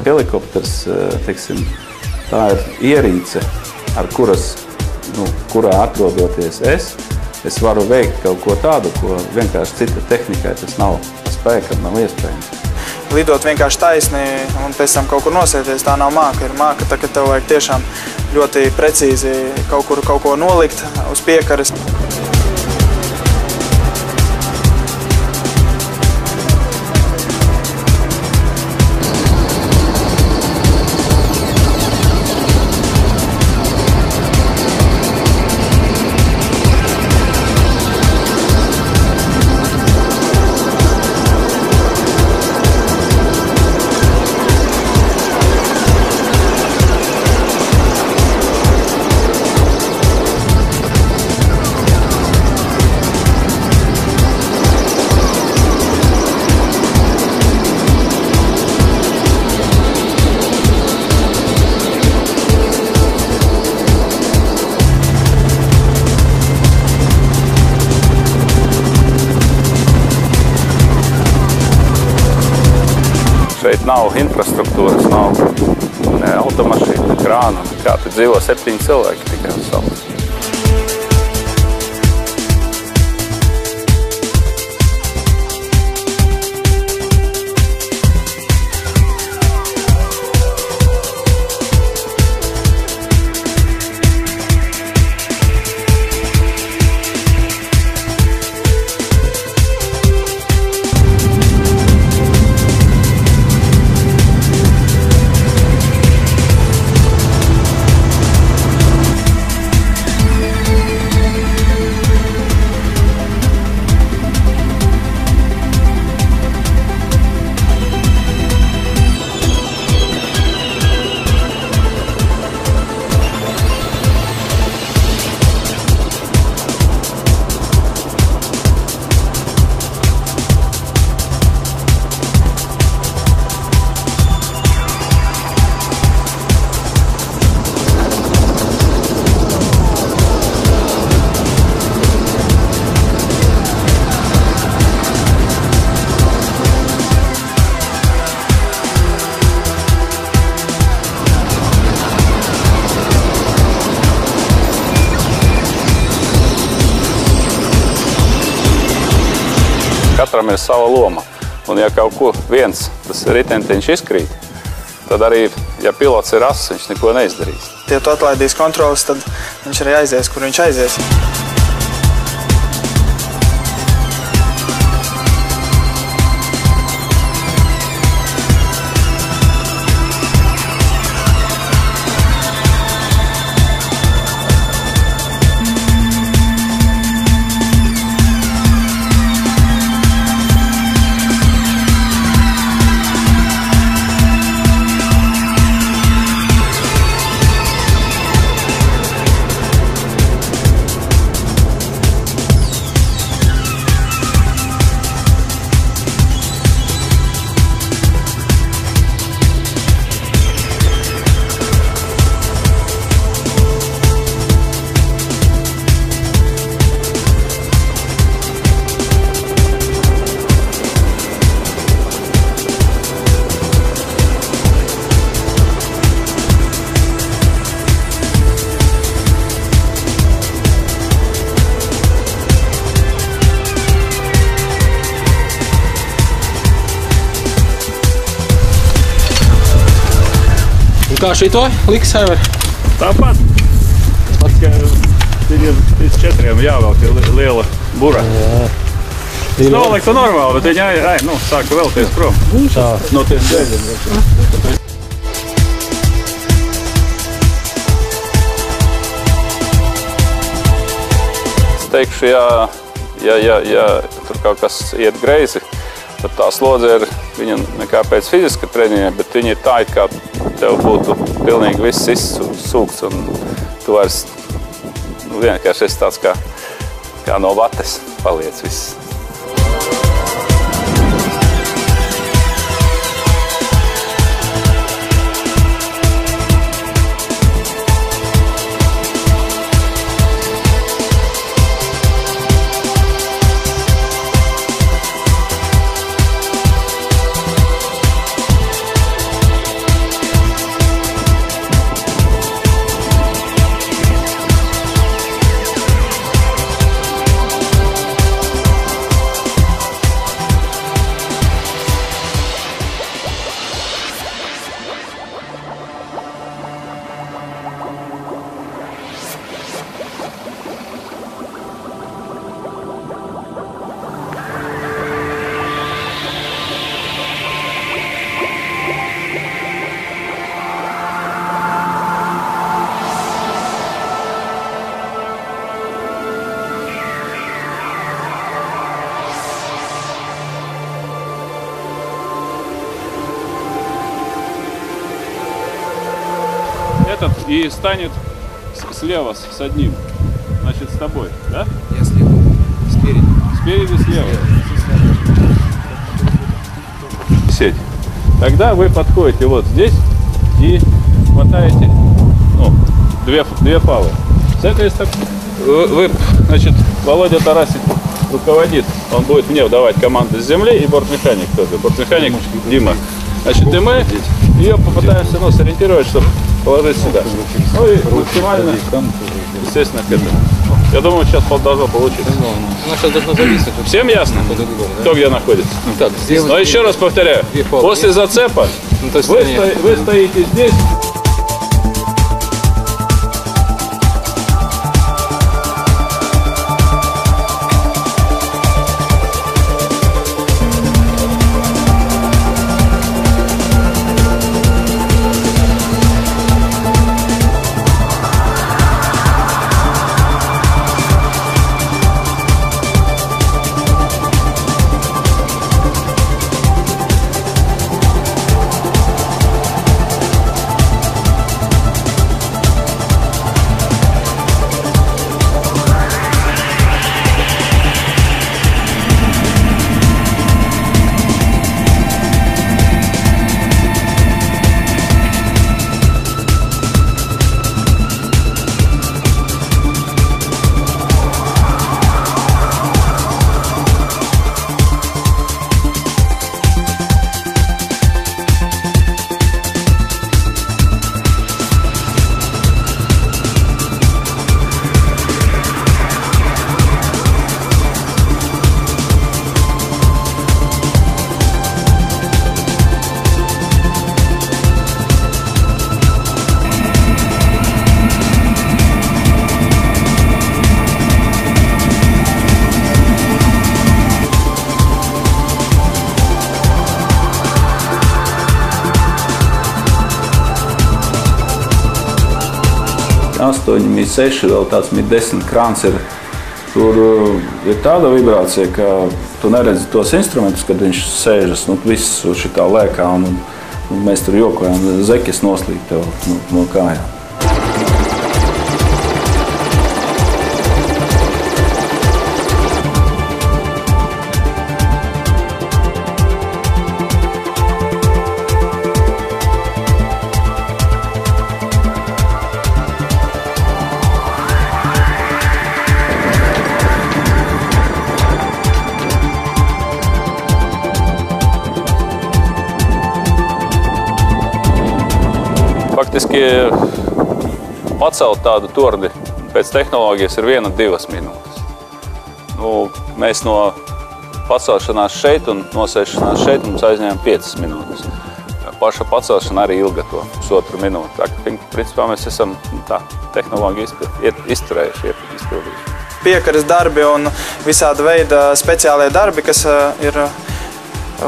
helikopters, teiksim, tā ir ierīce, ar kurā atrodoties es varu veikt kaut ko tādu, ko vienkārši cita tehnikai tas nav spēkam, nav iespējams. Lidot vienkārši taisni un pēc tam kaut kur nosēties, tā nav māka. Ir māka, tā, ka tev vajag tiešām ļoti precīzi kaut ko nolikt uz piekares. Šeit nav infrastruktūras, nav ne automašīna, ne krāna, nekā. Te dzīvo 7 cilvēki tikai uz salas. Katram ir sava loma, un ja kaut ko viens, tas ritentiņš izkrīt, tad arī, ja pilots ir ass, viņš neko neizdarīs. Ja tu atlaidīs kontrolas, tad viņš arī aizies, kur viņš aizies. Kā šito liks, Aivar? Tāpat. Viņiem līdz 4 jāvelk ir liela bura. Tas noliktu normāli, bet viņi sāka vēlties prom. No tiem dēļiem. Es teikšu, ja tur kaut kas iet greizi, tad tā slodze ir viņa nekā pēc fiziska treniņa, bet viņa ir tā, kā tev būtu pilnīgi viss izsūkts, un tu vairs vienkārši esi tāds kā no vates paliec viss. этот и станет слева с одним. Значит, с тобой, да? Я слева. Спереди. Спереди, слева. Сеть. Тогда вы подходите вот здесь и хватаете, ну, две палы. С этой стороны вы, значит, Володя Тарасик руководит. Он будет мне давать команды с земли, и бортмеханик тоже. Бортмеханик Дима. Значит, и мы ее попытаемся, ну, сориентировать, чтобы положить сюда. Ну и максимально, естественно, к этому. Я думаю, сейчас должно получиться. Она сейчас должна зависеть. Всем ясно, кто где находится? Так, но еще раз повторяю, после зацепа вы стоите здесь. Astoņi mīt 6, vēl tāds mīt 10 krāns ir. Tur ir tāda vibrācija, ka tu neredzi tos instrumentus, kad viņš sēžas, nu viss šitā lēkā un mēs tur jokojam, zekis noslīd tev no kājām. Faktiski pacelt tādu torni pēc tehnoloģijas ir 1–2 minūtes. Nu, mēs no pacelšanās šeit un nosēšanās šeit mums aizņēma 5 minūtes. Paša pacelšana arī ilga to 1,5 minūti. Tā ka, principā, mēs esam tā tehnoloģiju izturējuši, izpildījuši. Piekaras darbi un visāda veida speciālie darbi, kas ir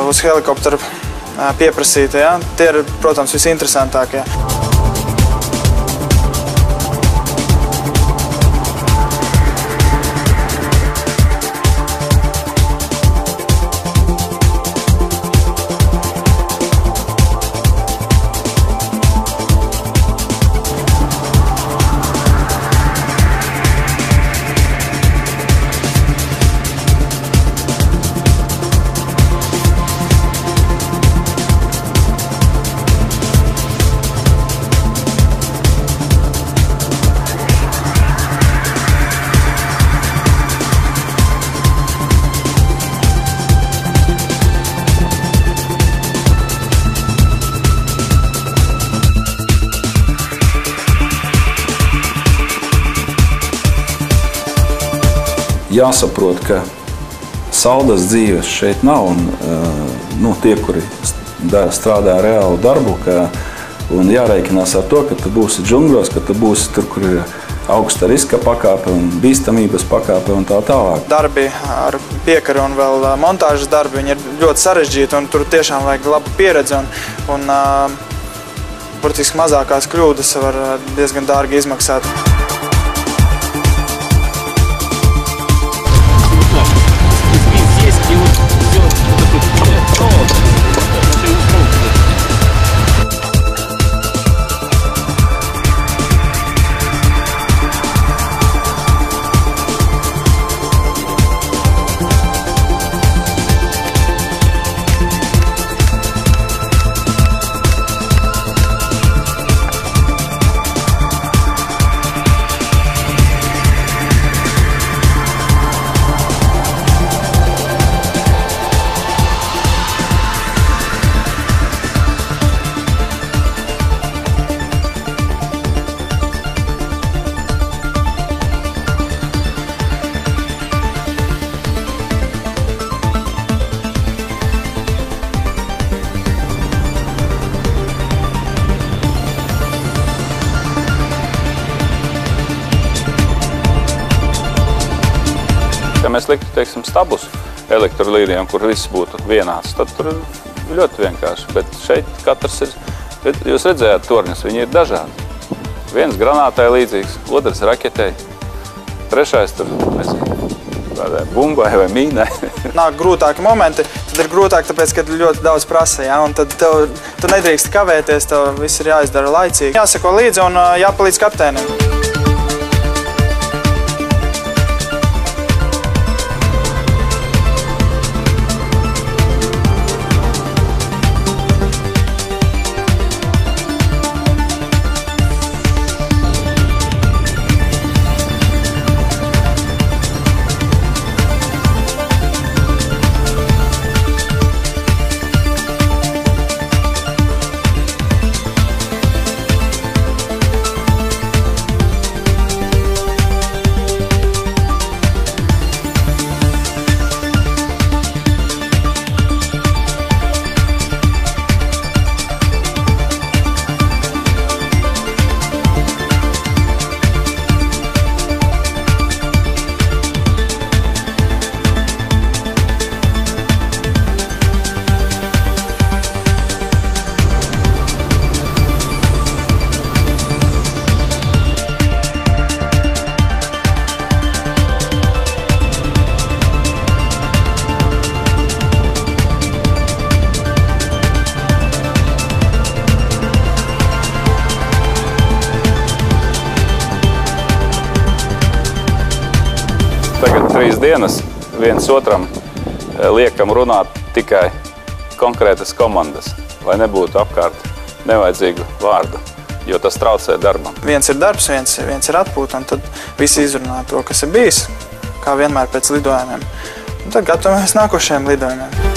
uz helikopteru pieprasīti, ja? Tie ir, protams, visinteresantākie. Jāsaprot, ka saldas dzīves šeit nav, un nu, tie, kuri strādā reālu darbu, un jārēķinās ar to, ka tu būsi džungļos, ka tu būsi tur, kur ir augsta riska pakāpe un bīstamības pakāpe un tā tālāk. Darbi ar piekari un vēl montāžas darbi, viņi ir ļoti sarežģīti, un tur tiešām vajag labu pieredzi, un burtiski mazākās kļūdas var diezgan dārgi izmaksāt. mēs liktu, teiksim, stabus elektrolīnijām, kur viss būtu vienāds, tad tur ir ļoti vienkārši. Bet šeit katrs ir, jūs redzējāt torņus, viņi ir dažādi. Viens granātai līdzīgs, otrs raketei, trešais tur, nezinu, tādai bumbai vai mīnai. Nāk grūtāki momenti, tad ir grūtāk, tāpēc, ka ļoti daudz prasa, ja? Un tad tu nedrīkst kavēties, tev viss ir jāizdara laicīgi. Jāsako līdzi un jāpalīdz kapteinim. Tagad 3 dienas viens otram liekam runāt tikai konkrētas komandas, lai nebūtu apkārt nevajadzīgu vārdu, jo tas traucē darbam. Viens ir darbs, viens ir atpūta, un tad visi izrunā to, kas ir bijis, kā vienmēr pēc lidojumiem. Un tad gatavamies nākošajiem lidojumiem.